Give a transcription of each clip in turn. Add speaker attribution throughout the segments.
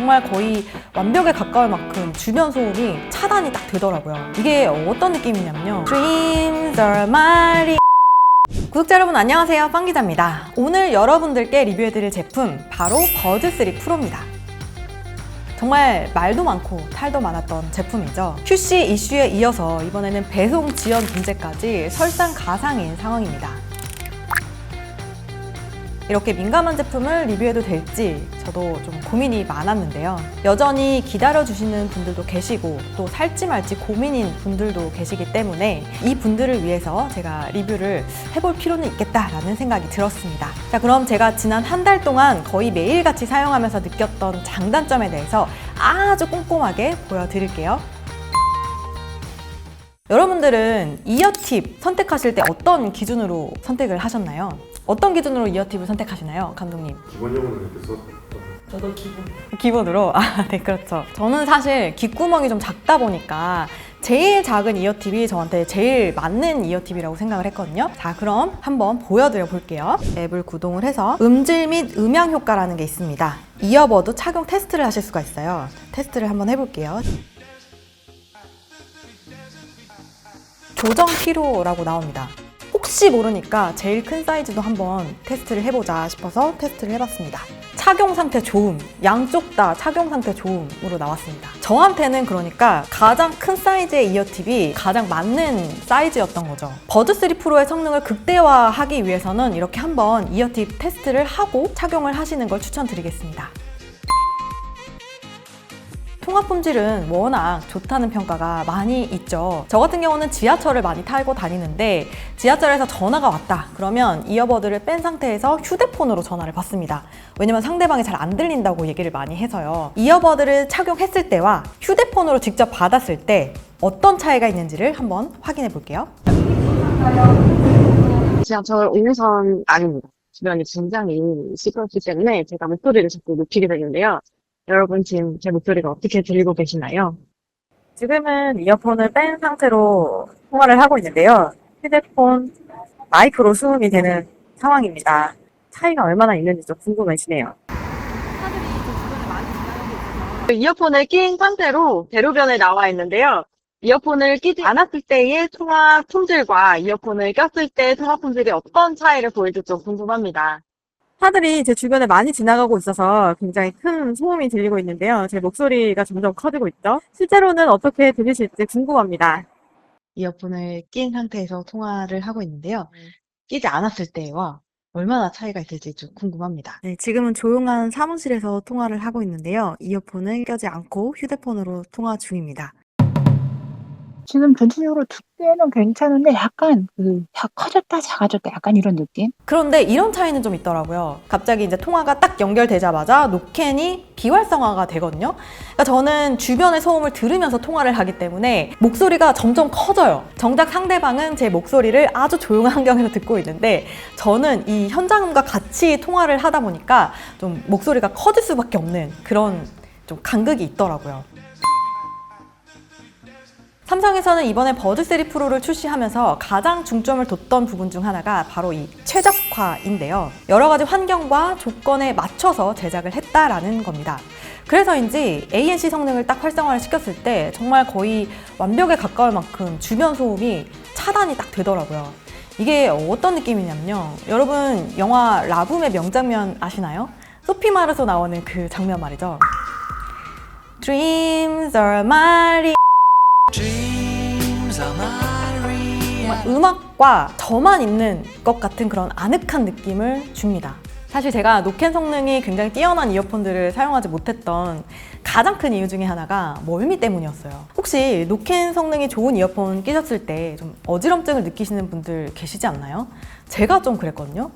Speaker 1: 정말 거의 완벽에 가까울 만큼 주변 소음이 차단이 딱 되더라고요. 이게 어떤 느낌이냐면요. Dreams are my 구독자 여러분 안녕하세요, 빵기자입니다. 오늘 여러분들께 리뷰해드릴 제품 바로 버드3 프로입니다. 정말 말도 많고 탈도 많았던 제품이죠. QC 이슈에 이어서 이번에는 배송 지연 문제까지 설상가상인 상황입니다. 이렇게 민감한 제품을 리뷰해도 될지 저도 좀 고민이 많았는데요. 여전히 기다려주시는 분들도 계시고 또 살지 말지 고민인 분들도 계시기 때문에 이 분들을 위해서 제가 리뷰를 해볼 필요는 있겠다라는 생각이 들었습니다. 자, 그럼 제가 지난 한 달 동안 거의 매일같이 사용하면서 느꼈던 장단점에 대해서 아주 꼼꼼하게 보여드릴게요. 여러분들은 이어팁 선택하실 때 어떤 기준으로 선택을 하셨나요? 어떤 기준으로 이어팁을 선택하시나요, 감독님?
Speaker 2: 기본적으로 이렇게 써.
Speaker 1: 저도 기본으로? 네, 그렇죠. 저는 사실 귓구멍이 좀 작다 보니까 제일 작은 이어팁이 저한테 제일 맞는 이어팁이라고 생각을 했거든요. 자, 그럼 한번 보여드려 볼게요. 앱을 구동을 해서 음질 및 음향 효과라는 게 있습니다. 이어버드 착용 테스트를 하실 수가 있어요. 테스트를 한번 해볼게요. 조정 필요라고 나옵니다. 혹시 모르니까 제일 큰 사이즈도 한번 테스트를 해보자 싶어서 테스트를 해봤습니다. 착용 상태 좋음, 양쪽 다 착용 상태 좋음으로 나왔습니다. 저한테는 그러니까 가장 큰 사이즈의 이어팁이 가장 맞는 사이즈였던 거죠. 버드3 프로의 성능을 극대화하기 위해서는 이렇게 한번 이어팁 테스트를 하고 착용을 하시는 걸 추천드리겠습니다. 통화 품질은 워낙 좋다는 평가가 많이 있죠. 저 같은 경우는 지하철을 많이 타고 다니는데 지하철에서 전화가 왔다 그러면 이어버드를 뺀 상태에서 휴대폰으로 전화를 받습니다. 왜냐면 상대방이 잘 안 들린다고 얘기를 많이 해서요. 이어버드를 착용했을 때와 휴대폰으로 직접 받았을 때 어떤 차이가 있는지를 한번 확인해 볼게요.
Speaker 3: 지하철 5호선 아닙니다. 주변이 굉장히 시끄럽기 때문에 제가 목소리를 자꾸 높이게 되는데요. 여러분 지금 제 목소리가 어떻게 들리고 계시나요?
Speaker 1: 지금은 이어폰을 뺀 상태로 통화를 하고 있는데요. 휴대폰 마이크로 수음이 되는 상황입니다. 차이가 얼마나 있는지 좀 궁금해지네요.
Speaker 3: 이어폰을 낀 상태로 대로변에 나와 있는데요. 이어폰을 끼지 않았을 때의 통화 품질과 이어폰을 꼈을 때 통화 품질이 어떤 차이를 보일지 좀 궁금합니다.
Speaker 1: 차들이 제 주변에 많이 지나가고 있어서 굉장히 큰 소음이 들리고 있는데요. 제 목소리가 점점 커지고 있죠. 실제로는 어떻게 들리실지 궁금합니다.
Speaker 4: 이어폰을 낀 상태에서 통화를 하고 있는데요. 끼지 않았을 때와 얼마나 차이가 있을지 좀 궁금합니다.
Speaker 1: 네, 지금은 조용한 사무실에서 통화를 하고 있는데요. 이어폰을 껴지 않고 휴대폰으로 통화 중입니다.
Speaker 5: 지금 전체적으로 두께는 괜찮은데 약간 커졌다 작아졌다 약간 이런 느낌?
Speaker 1: 그런데 이런 차이는 좀 있더라고요. 갑자기 이제 통화가 딱 연결되자마자 노캔이 비활성화가 되거든요. 그러니까 저는 주변의 소음을 들으면서 통화를 하기 때문에 목소리가 점점 커져요. 정작 상대방은 제 목소리를 아주 조용한 환경에서 듣고 있는데 저는 이 현장음과 같이 통화를 하다 보니까 좀 목소리가 커질 수밖에 없는 그런 좀 간극이 있더라고요. 삼성에서는 이번에 버드3 프로를 출시하면서 가장 중점을 뒀던 부분 중 하나가 바로 이 최적화인데요. 여러 가지 환경과 조건에 맞춰서 제작을 했다라는 겁니다. 그래서인지 ANC 성능을 딱 활성화를 시켰을 때 정말 거의 완벽에 가까울 만큼 주변 소음이 차단이 딱 되더라고요. 이게 어떤 느낌이냐면요. 여러분 영화 라붐의 명장면 아시나요? 소피 마르소 나오는 그 장면 말이죠. Dreams are my 정말 음악과 저만 있는 것 같은 그런 아늑한 느낌을 줍니다. 사실 제가 노캔 성능이 굉장히 뛰어난 이어폰들을 사용하지 못했던 가장 큰 이유 중에 하나가 멀미 때문이었어요. 혹시 노캔 성능이 좋은 이어폰 끼셨을 때 좀 어지럼증을 느끼시는 분들 계시지 않나요? 제가 좀 그랬거든요.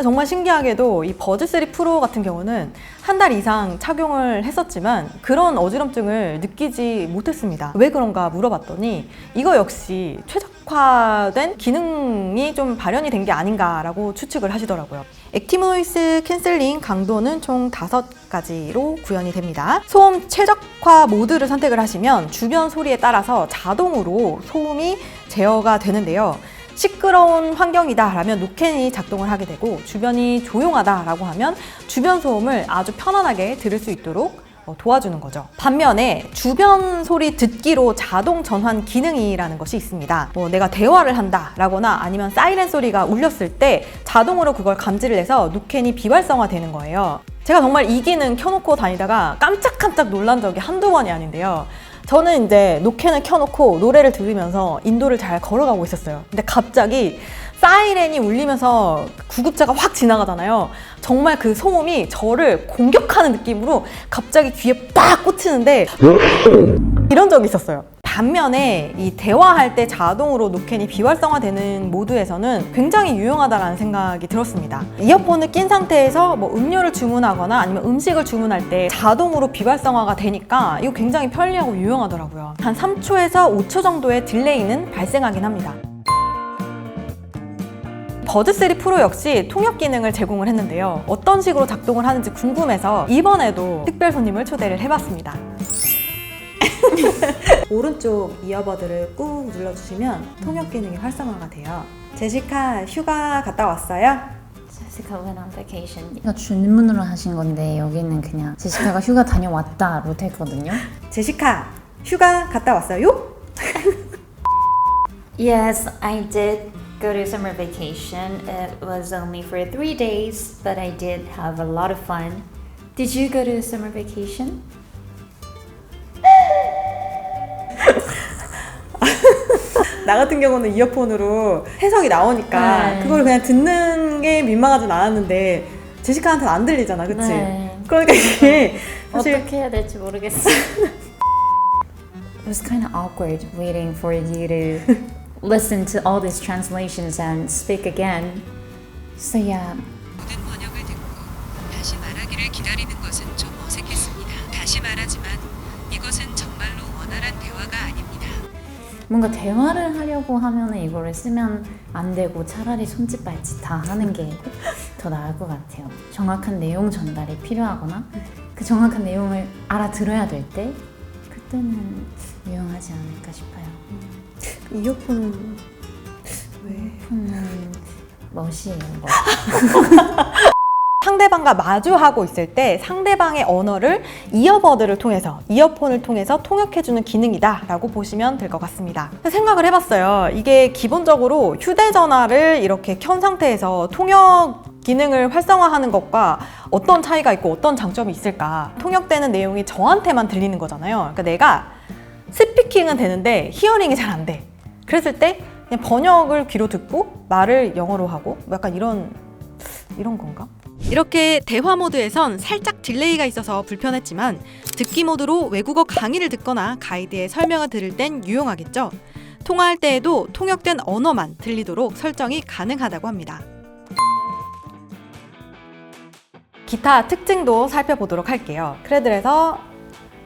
Speaker 1: 정말 신기하게도 이 버드3 프로 같은 경우는 한 달 이상 착용을 했었지만 그런 어지럼증을 느끼지 못했습니다. 왜 그런가 물어봤더니 이거 역시 최적화된 기능이 좀 발현이 된 게 아닌가라고 추측을 하시더라고요. 액티브 노이즈 캔슬링 강도는 총 5가지로 구현이 됩니다. 소음 최적화 모드를 선택을 하시면 주변 소리에 따라서 자동으로 소음이 제어가 되는데요. 시끄러운 환경이다 라면 노캔이 작동을 하게 되고 주변이 조용하다 라고 하면 주변 소음을 아주 편안하게 들을 수 있도록 도와주는 거죠. 반면에 주변 소리 듣기로 자동 전환 기능이라는 것이 있습니다. 내가 대화를 한다라거나 아니면 사이렌 소리가 울렸을 때 자동으로 그걸 감지를 해서 누켄이 비활성화 되는 거예요. 제가 정말 이 기능 켜놓고 다니다가 깜짝깜짝 놀란 적이 한두 번이 아닌데요. 저는 이제 노캔을 켜놓고 노래를 들으면서 인도를 잘 걸어가고 있었어요. 근데 갑자기 사이렌이 울리면서 구급차가 확 지나가잖아요. 정말 그 소음이 저를 공격하는 느낌으로 갑자기 귀에 빡 꽂히는데 이런 적이 있었어요. 반면에 이 대화할 때 자동으로 노캔이 비활성화되는 모드에서는 굉장히 유용하다는 생각이 들었습니다. 이어폰을 낀 상태에서 음료를 주문하거나 아니면 음식을 주문할 때 자동으로 비활성화가 되니까 이거 굉장히 편리하고 유용하더라고요. 한 3초에서 5초 정도의 딜레이는 발생하긴 합니다. 버드3 프로 역시 통역 기능을 제공을 했는데요. 어떤 식으로 작동을 하는지 궁금해서 이번에도 특별 손님을 초대를 해봤습니다. 오른쪽 이어버드를 꾹 눌러주시면 통역 기능이 활성화가 돼요. 제시카 휴가 갔다 왔어요?
Speaker 2: 제시카 went on vacation. 이거 질문으로 하신 건데 여기는 그냥 제시카가 휴가 다녀왔다로 됐거든요.
Speaker 1: 제시카 휴가 갔다 왔어요?
Speaker 2: Yes, I did go to summer vacation. It was only for 3 days, but I did have a lot of fun. Did you go to summer vacation?
Speaker 1: 나 같은 경우는 이어폰으로 해석이 나오니까
Speaker 2: 네.
Speaker 1: 그걸 그냥 듣는 게 민망하진 않았는데 제시카한테는 안 들리잖아, 그치?
Speaker 2: 네.
Speaker 1: 그러니까 이게 사실
Speaker 2: 어떻게 해야 될지 모르겠어. It was kind of awkward waiting for you to listen to all these translations and speak again. So yeah.
Speaker 6: 모든 번역을 듣고 다시 말하기를 기다리는 것은 좀 어색했습니다. 다시 말하지만 이것은 정말로 원활한 대화가 아닙니다.
Speaker 2: 뭔가 대화를 하려고 하면은 이거를 쓰면 안 되고 차라리 손짓 발짓 다 하는 게 더 나을 것 같아요. 정확한 내용 전달이 필요하거나 그 정확한 내용을 알아들어야 될 때 그때는 유용하지 않을까 싶어요.
Speaker 1: 이어폰은 왜?
Speaker 2: 멋이에요. 멋.
Speaker 1: 상대방과 마주하고 있을 때 상대방의 언어를 이어버드를 통해서, 이어폰을 통해서 통역해주는 기능이다 라고 보시면 될 것 같습니다. 생각을 해봤어요. 이게 기본적으로 휴대전화를 이렇게 켠 상태에서 통역 기능을 활성화하는 것과 어떤 차이가 있고 어떤 장점이 있을까. 통역되는 내용이 저한테만 들리는 거잖아요. 그러니까 내가 스피킹은 되는데 히어링이 잘 안 돼. 그랬을 때 그냥 번역을 귀로 듣고 말을 영어로 하고 약간 이런 건가? 이렇게 대화 모드에선 살짝 딜레이가 있어서 불편했지만 듣기 모드로 외국어 강의를 듣거나 가이드의 설명을 들을 땐 유용하겠죠. 통화할 때에도 통역된 언어만 들리도록 설정이 가능하다고 합니다. 기타 특징도 살펴보도록 할게요. 크레들에서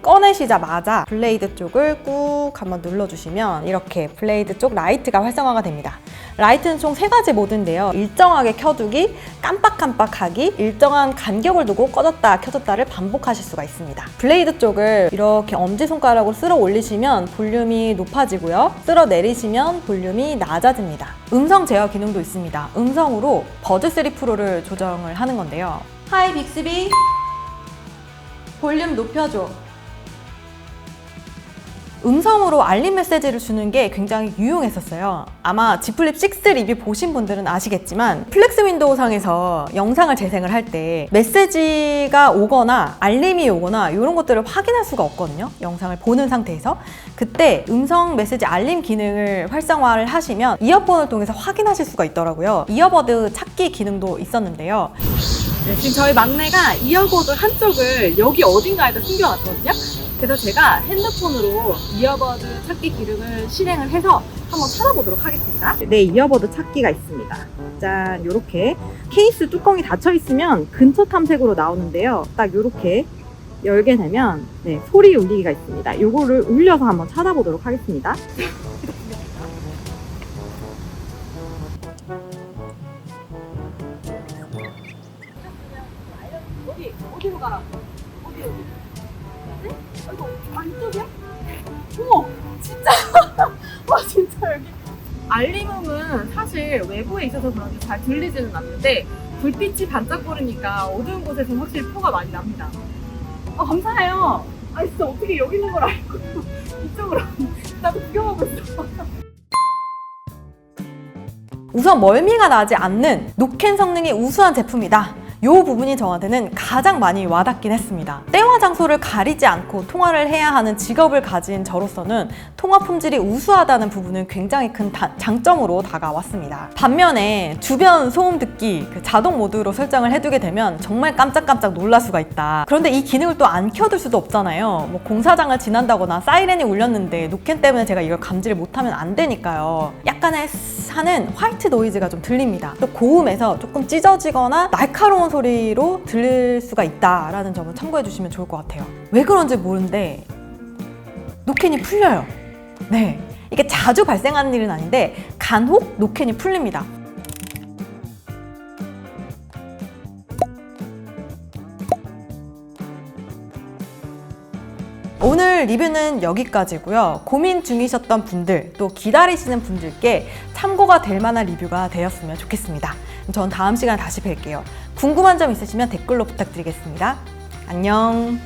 Speaker 1: 꺼내시자마자 블레이드 쪽을 꾹 한번 눌러주시면 이렇게 블레이드 쪽 라이트가 활성화가 됩니다. 라이트는 총 3가지 모드인데요. 일정하게 켜두기, 깜빡깜빡하기, 일정한 간격을 두고 꺼졌다 켜졌다를 반복하실 수가 있습니다. 블레이드 쪽을 이렇게 엄지손가락으로 쓸어 올리시면 볼륨이 높아지고요. 쓸어 내리시면 볼륨이 낮아집니다. 음성 제어 기능도 있습니다. 음성으로 버드3 프로를 조정을 하는 건데요. 하이 빅스비, 볼륨 높여줘. 음성으로 알림 메시지를 주는 게 굉장히 유용했었어요. 아마 G 플립 6 리뷰 보신 분들은 아시겠지만 플렉스 윈도우 상에서 영상을 재생을 할 때 메시지가 오거나 알림이 오거나 이런 것들을 확인할 수가 없거든요. 영상을 보는 상태에서. 그때 음성 메시지 알림 기능을 활성화를 하시면 이어폰을 통해서 확인하실 수가 있더라고요. 이어버드 찾기 기능도 있었는데요.
Speaker 3: 네, 지금 저희 막내가 이어버드 한쪽을 여기 어딘가에다 숨겨놨거든요. 그래서 제가 핸드폰으로 이어버드 찾기 기능을 실행을 해서 한번 찾아보도록 하겠습니다. 네, 이어버드 찾기가 있습니다. 짠, 요렇게 케이스 뚜껑이 닫혀 있으면 근처 탐색으로 나오는데요. 딱 요렇게 열게 되면 네, 소리 울리기가 있습니다. 요거를 울려서 한번 찾아보도록 하겠습니다. 어디로 가라고? 어디? 이거 안쪽이야? 어머, 진짜! 와, 진짜 여기. 알림음은 사실 외부에 있어서 그런지 잘 들리지는 않는데 불빛이 반짝거리니까 어두운 곳에서 확실히 표가 많이 납니다.
Speaker 7: 감사해요. 진짜 어떻게 여기 있는 걸 알고 이쪽으로 나도 구경하고 있어.
Speaker 1: 우선 멀미가 나지 않는 노캔 성능이 우수한 제품이다. 이 부분이 저한테는 가장 많이 와닿긴 했습니다. 때와 장소를 가리지 않고 통화를 해야 하는 직업을 가진 저로서는 통화 품질이 우수하다는 부분은 굉장히 큰 장점으로 다가왔습니다. 반면에 주변 소음 듣기 자동 모드로 설정을 해두게 되면 정말 깜짝깜짝 놀랄 수가 있다. 그런데 이 기능을 또 안 켜둘 수도 없잖아요. 뭐 공사장을 지난다거나 사이렌이 울렸는데 노캔 때문에 제가 이걸 감지를 못하면 안 되니까요. 약간의 하는 화이트 노이즈가 좀 들립니다. 또 고음에서 조금 찢어지거나 날카로운 소리로 들릴 수가 있다라는 점을 참고해 주시면 좋을 것 같아요. 왜 그런지 모르는데 노캔이 풀려요. 네, 이게 자주 발생하는 일은 아닌데 간혹 노캔이 풀립니다. 오늘 리뷰는 여기까지고요. 고민 중이셨던 분들, 또 기다리시는 분들께 참고가 될 만한 리뷰가 되었으면 좋겠습니다. 전 다음 시간에 다시 뵐게요. 궁금한 점 있으시면 댓글로 부탁드리겠습니다. 안녕.